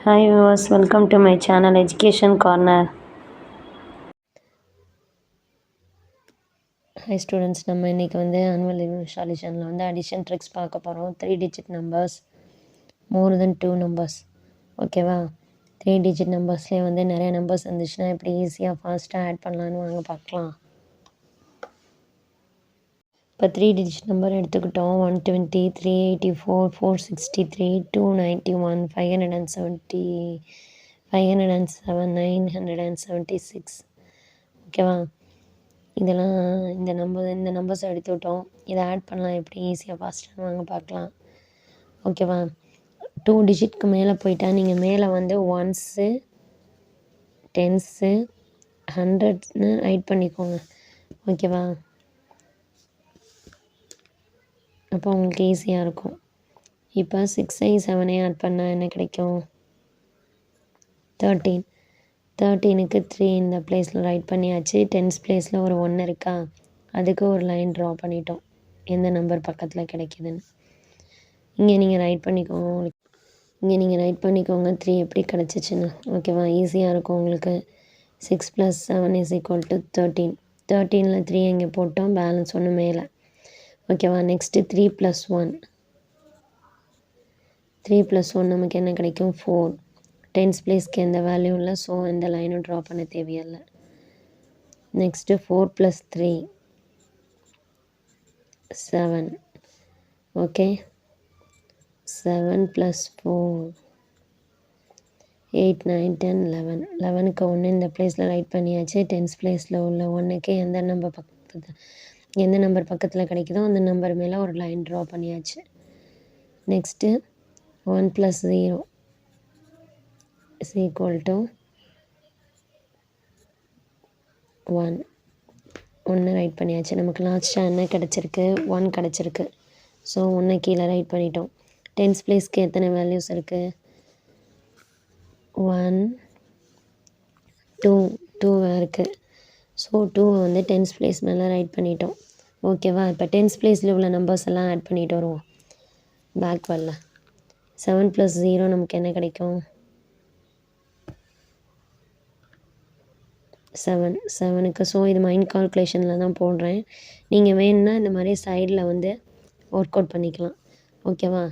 Hi viewers, welcome to my channel Education Corner. High students, நம்ம இன்றைக்கி annual இன்ஸ்டாலேஷனில் addition tricks பார்க்க போகிறோம். 3 digit numbers, மோர் தென் 2 numbers. ஓகேவா? 3 digit நம்பர்ஸ்லேயே நிறைய நம்பர்ஸ் இருந்துச்சுன்னா எப்படி ஈஸியாக ஃபாஸ்ட்டாக ஆட் பண்ணலான்னு வாங்க பார்க்கலாம். இப்போ 3 டிஜிட் நம்பர் எடுத்துக்கிட்டோம். 120, 384, 463, 291, 570, 507, 976. ஓகேவா? இதெல்லாம் இந்த நம்பர்ஸ் எடுத்துக்கிட்டோம். இதை ஆட் பண்ணலாம் எப்படி ஈஸியாக ஃபாஸ்ட்டாக வாங்க பார்க்கலாம். ஓகேவா? 2 டிஜிட்க்கு மேலே போயிட்டா நீங்கள் மேலே ஒன்ஸு, டென்ஸு, ஹண்ட்ரட்ஸ்னு ரைட் பண்ணிக்கோங்க. ஓகேவா? அப்போ உங்களுக்கு ஈஸியாக இருக்கும். இப்போ 6ஐ 7ஐ ஆட் பண்ணால் என்ன கிடைக்கும்? 13. 13க்கு 3 இந்த பிளேஸில் ரைட் பண்ணியாச்சு. டென்ஸ் பிளேஸில் ஒரு 1 இருக்கா, அதுக்கு ஒரு லைன் ட்ரா பண்ணிட்டோம் எந்த நம்பர் பக்கத்தில் கிடைக்கிதுன்னு. இங்கே நீங்கள் ரைட் பண்ணிக்கோங்க 3 எப்படி கிடச்சிச்சின்னு. ஓகேவா? ஈஸியாக இருக்கும் உங்களுக்கு. 6 + 7 = 13. 13ல் 3 இங்கே போட்டோம், பேலன்ஸ் 1 மேலே. ஓகேவா? நெக்ஸ்ட்டு 3 + 1. 3 + 1 நமக்கு என்ன கிடைக்கும்? 4. டென்ஸ் பிளேஸ்க்கு எந்த வேல்யூ இல்லை, ஸோ எந்த லைனும் ட்ரா பண்ண தேவையில்லை. நெக்ஸ்ட்டு 4 + 3 7. ஓகே, 7 + 4 8, 9, 10, 11. 11க்கு 1 இந்த பிளேஸில் ரைட் பண்ணியாச்சு. டென்ஸ் பிளேஸில் உள்ள 1க்கு எந்த நம்பர் பக்கத்தில் கிடைக்குதோ அந்த நம்பர் மேலே ஒரு லைன் ட்ரா பண்ணியாச்சு. நெக்ஸ்ட்டு 1 + 0 = 1. 1 ரைட் பண்ணியாச்சு. நமக்கு லாஸ்ட்டாக என்ன கிடச்சிருக்கு? 1 கிடச்சிருக்கு. ஸோ 1 கீழே ரைட் பண்ணிட்டோம். டென்ஸ் பிளேஸ்க்கு எத்தனை வேல்யூஸ் இருக்குது? 1, 2 2 இருக்குது. ஸோ 2 டென்ஸ் பிளேஸ் மேலே ரைட் பண்ணிட்டோம். ஓகேவா? இப்போ டென்ஸ் பிளேஸில் உள்ள நம்பர்ஸ் எல்லாம் ஆட் பண்ணிட்டு வருவோம். பேக் வரல. 7 + 0 நமக்கு என்ன கிடைக்கும்? 7. 7க்கு ஸோ இது மைண்ட் கால்குலேஷனில் தான் போடுறேன். நீங்கள் வேணும்னா இந்த மாதிரி சைடில் ஒர்க் அவுட் பண்ணிக்கலாம். ஓகேவா?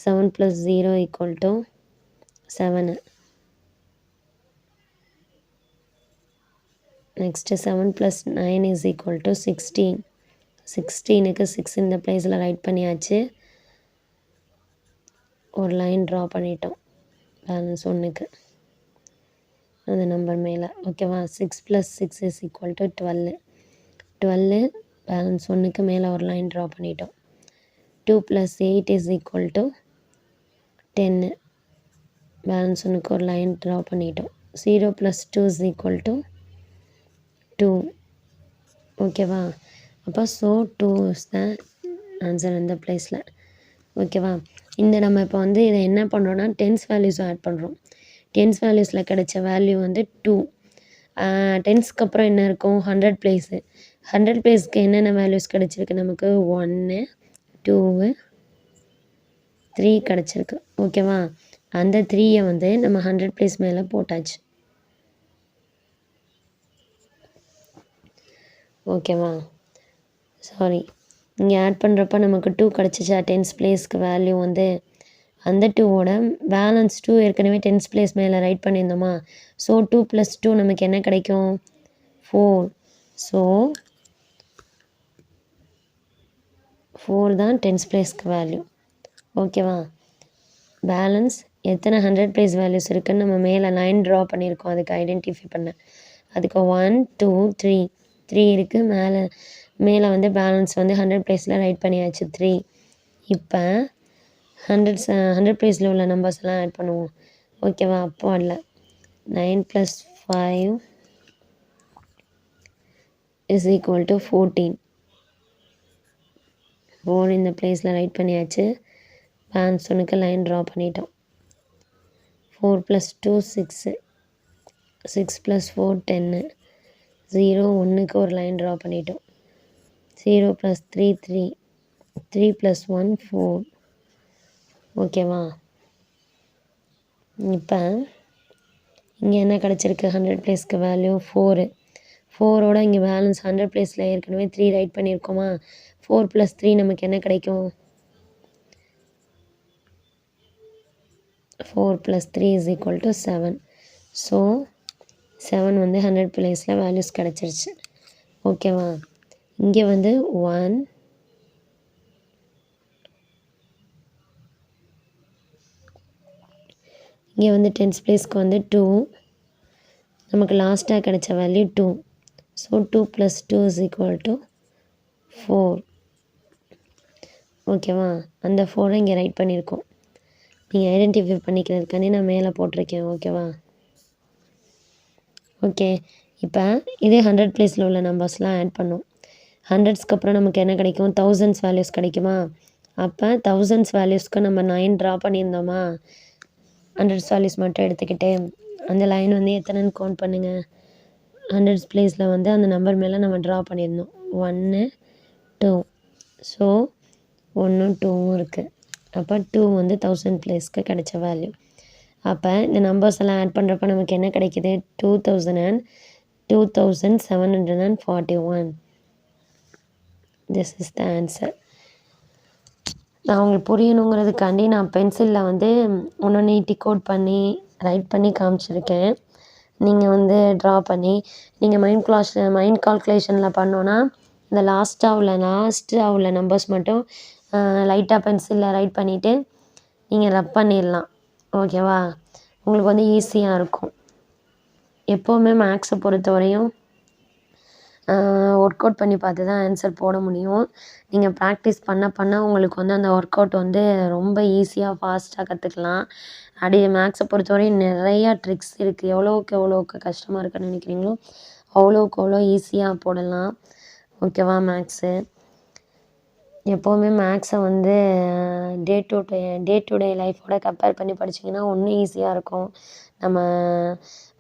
7 + 0 = 7. நெக்ஸ்ட்டு 7 + 9 = 16. 16க்கு 6 இந்த பிளேஸில் ரைட் பண்ணியாச்சு. ஒரு லைன் ட்ரா பண்ணிட்டோம் பேலன்ஸ் 1க்கு அந்த நம்பர் மேலே. ஓகேவா? 6 + 6 = 12. 12 பேலன்ஸ் 1க்கு மேலே ஒரு லைன் ட்ரா பண்ணிட்டோம். 2 + 8 = 10. பேலன்ஸ் 1க்கு ஒரு லைன் ட்ரா பண்ணிட்டோம். 0 + 2 = 2. ஓகேவா? அப்போ 2 இஸ் த ஆன்சர் இந்த பிளேஸில். ஓகேவா? நம்ம இப்போ இதை என்ன பண்ணுறோன்னா டென்ஸ் வேல்யூஸும் ஆட் பண்ணுறோம். டென்ஸ் வேல்யூஸில் கிடைச்ச வேல்யூ 2. டென்ஸ்க்கு அப்புறம் என்ன இருக்கும்? 100 பிளேஸு. 100 பிளேஸ்க்கு என்னென்ன வேல்யூஸ் கிடச்சிருக்கு நமக்கு? 1, 2, 3 கிடச்சிருக்கு. ஓகேவா? அந்த 3ஐ நம்ம 100 பிளேஸ் மேலே போட்டாச்சு. ஓகேவா? சாரி, இங்கே ஆட் பண்ணுறப்ப நமக்கு 2 கிடச்சிச்சா? டென்ஸ் பிளேஸ்க்கு வேல்யூ அந்த 2ஓட பேலன்ஸ் 2 ஏற்கனவே டென்ஸ் பிளேஸ் மேலே ரைட் பண்ணியிருந்தோமா? ஸோ 2 + 2 நமக்கு என்ன கிடைக்கும்? 4. ஸோ 4 தான் டென்ஸ் பிளேஸ்க்கு வேல்யூ. ஓகேவா? பேலன்ஸ் எத்தனை 100 பிளேஸ் வேல்யூஸ் இருக்குதுன்னு நம்ம மேலே லைன் ட்ரா பண்ணியிருக்கோம், அதுக்கு ஐடென்டிஃபை பண்ண. அதுக்கு 1, 2, 3 இருக்குது. மேலே பேலன்ஸ் 100 பிளேஸில் ரைட் பண்ணியாச்சு 3. இப்போ 100 பிளேஸில் உள்ள நம்பர்ஸ் எல்லாம் ஆட் பண்ணுவோம். ஓகேவா? அப்போ அல்ல 9 + 5 = 14. 4 இந்த பிளேஸில் ரைட் பண்ணியாச்சு. பேலன்ஸ் 1க்கு லைன் ட்ரா பண்ணிட்டோம். 4 + 2 6. 6 + 4 10. 0 1க்கு ஒரு லைன் ட்ரா பண்ணிட்டோம். 0 + 3 3. 3 + 1 4. ஓகேவா? இப்போ இங்கே என்ன கிடச்சிருக்கு 100 பிளேஸ்க்கு வேல்யூ 4. 4ஓட இங்கே பேலன்ஸ் 100 பிளேஸில் ஏற்கனவே 3 ரைட் பண்ணியிருக்கோமா, 4 + 3 நமக்கு என்ன கிடைக்கும்? 4 + 3 = 7. ஸோ 7 வந்து 100 பிளேஸில் வேல்யூஸ் கிடச்சிருச்சு. ஓகேவா? இங்கே வந்து 1, இங்கே வந்து 10th பிளேஸ்க்கு வந்து 2, நமக்கு லாஸ்ட்டாக கிடைச்ச வேல்யூ 2. ஸோ 2 + 2 = 4. ஓகேவா? அந்த 4 இங்கே ரைட் பண்ணியிருக்கோம். நீங்கள் ஐடென்டிஃபை பண்ணிக்கிறதுக்காண்டி நான் மேலே போட்டிருக்கேன். ஓகேவா? ஓகே. இப்போ இதே 100 பிளேஸில் உள்ள நம்பர்ஸ்லாம் ஆட் பண்ணோம். 100ஸ்க்கு அப்புறம் நமக்கு என்ன கிடைக்கும்? 1000s வேல்யூஸ் கிடைக்குமா? அப்போ 1000s வேல்யூஸ்க்கு நம்ம 9 ட்ரா பண்ணியிருந்தோமா, 100s வேல்யூஸ் மட்டும் எடுத்துக்கிட்டு அந்த லைன் வந்து எத்தனைன்னு கவுண்ட் பண்ணுங்கள். 100s பிளேஸில் வந்து அந்த நம்பர் மேலே நம்ம ட்ரா பண்ணியிருந்தோம். 1, 2. ஸோ 1ம் 2ம் இருக்குது. அப்போ 2 வந்து 1000 பிளேஸ்க்கு கிடைச்ச வேல்யூ. அப்போ இந்த நம்பர்ஸ் எல்லாம் ஆட் பண்ணுறப்ப நமக்கு என்ன கிடைக்கிது? 2000 and 2741. This is the answer. நான் உங்களுக்கு புரியணுங்கிறதுக்காண்டி நான் பென்சிலில் வந்து ஒன்று டிகோட் பண்ணி ரைட் பண்ணி காமிச்சிருக்கேன். நீங்கள் வந்து ட்ரா பண்ணி நீங்கள் மைண்ட் கால்குலேஷனில் பண்ணோன்னா இந்த லாஸ்ட்டாக உள்ள நம்பர்ஸ் மட்டும் லைட்டாக பென்சிலில் ரைட் பண்ணிவிட்டு நீங்கள் ரப் பண்ணிடலாம். ஓகேவா? உங்களுக்கு வந்து ஈஸியாக இருக்கும். எப்போவுமே மேக்ஸை பொறுத்தவரையும் ஒர்க் அவுட் பண்ணி பார்த்து தான் ஆன்சர் போட முடியும். நீங்கள் ப்ராக்டிஸ் பண்ண உங்களுக்கு வந்து அந்த ஒர்க் அவுட் வந்து ரொம்ப ஈஸியாக ஃபாஸ்ட்டாக கற்றுக்கலாம். மேக்ஸை பொறுத்தவரையும் நிறையா ட்ரிக்ஸ் இருக்குது. எவ்வளோக்கு கஷ்டமாக இருக்குன்னு நினைக்கிறீங்களோ அவ்வளோக்கு அவ்வளோ ஈஸியாக போடலாம். ஓகேவா? மேக்ஸு எப்போவுமே மேக்ஸை வந்து டே டு டே லைஃபோட கம்பேர் பண்ணி படிச்சிங்கன்னா இன்னும் ஈஸியாக இருக்கும். நம்ம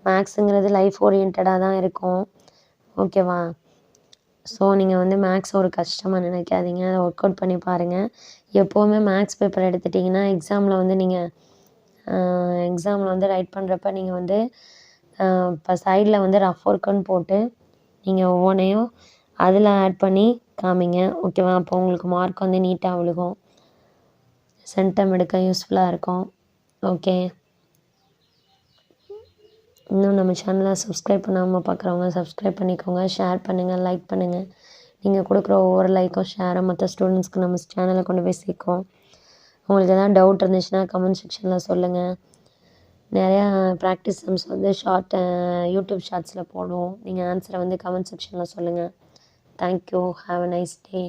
மேக்ஸுங்கிறது லைஃப் ஓரியன்டாக தான் இருக்கும். ஓகேவா? ஸோ நீங்கள் வந்து மேக்ஸ் ஒரு கஷ்டமாக நினைக்காதீங்க. அதை ஒர்க் அவுட் பண்ணி பாருங்கள். எப்போவுமே மேக்ஸ் பேப்பர் எடுத்துட்டிங்கன்னா எக்ஸாமில் வந்து ரைட் பண்ணுறப்ப நீங்கள் வந்து இப்போ சைடில் வந்து ரஃப் ஒர்க்குன்னு போட்டு நீங்கள் ஒவ்வொன்றையும் அதில் ஆட் பண்ணி காமிங்க. ஓகேவா? அப்போ உங்களுக்கு மார்க் வந்து நீட்டாக விழுகும். சென்டம் எடுக்க யூஸ்ஃபுல்லாக இருக்கும். ஓகே. இன்னும் நம்ம சேனலை சப்ஸ்கிரைப் பண்ணாமல் பார்க்குறவங்க சப்ஸ்கிரைப் பண்ணிக்கோங்க. ஷேர் பண்ணுங்கள், லைக் பண்ணுங்கள். நீங்கள் கொடுக்குற ஒவ்வொரு லைக்கும் ஷேரும் மற்ற ஸ்டூடெண்ட்ஸ்க்கு நம்ம சேனலை கொண்டு போய் சேர்க்கும். உங்களுக்கு எதாவது டவுட் இருந்துச்சுன்னா கமெண்ட் செக்ஷனில் சொல்லுங்கள். நிறையா ப்ராக்டிஸ் சம்ஸ் வந்து யூடியூப் ஷார்ட்ஸில் போடுவோம். நீங்கள் ஆன்சரை வந்து கமெண்ட் செக்ஷனில் சொல்லுங்கள். Thank you. Have a nice day.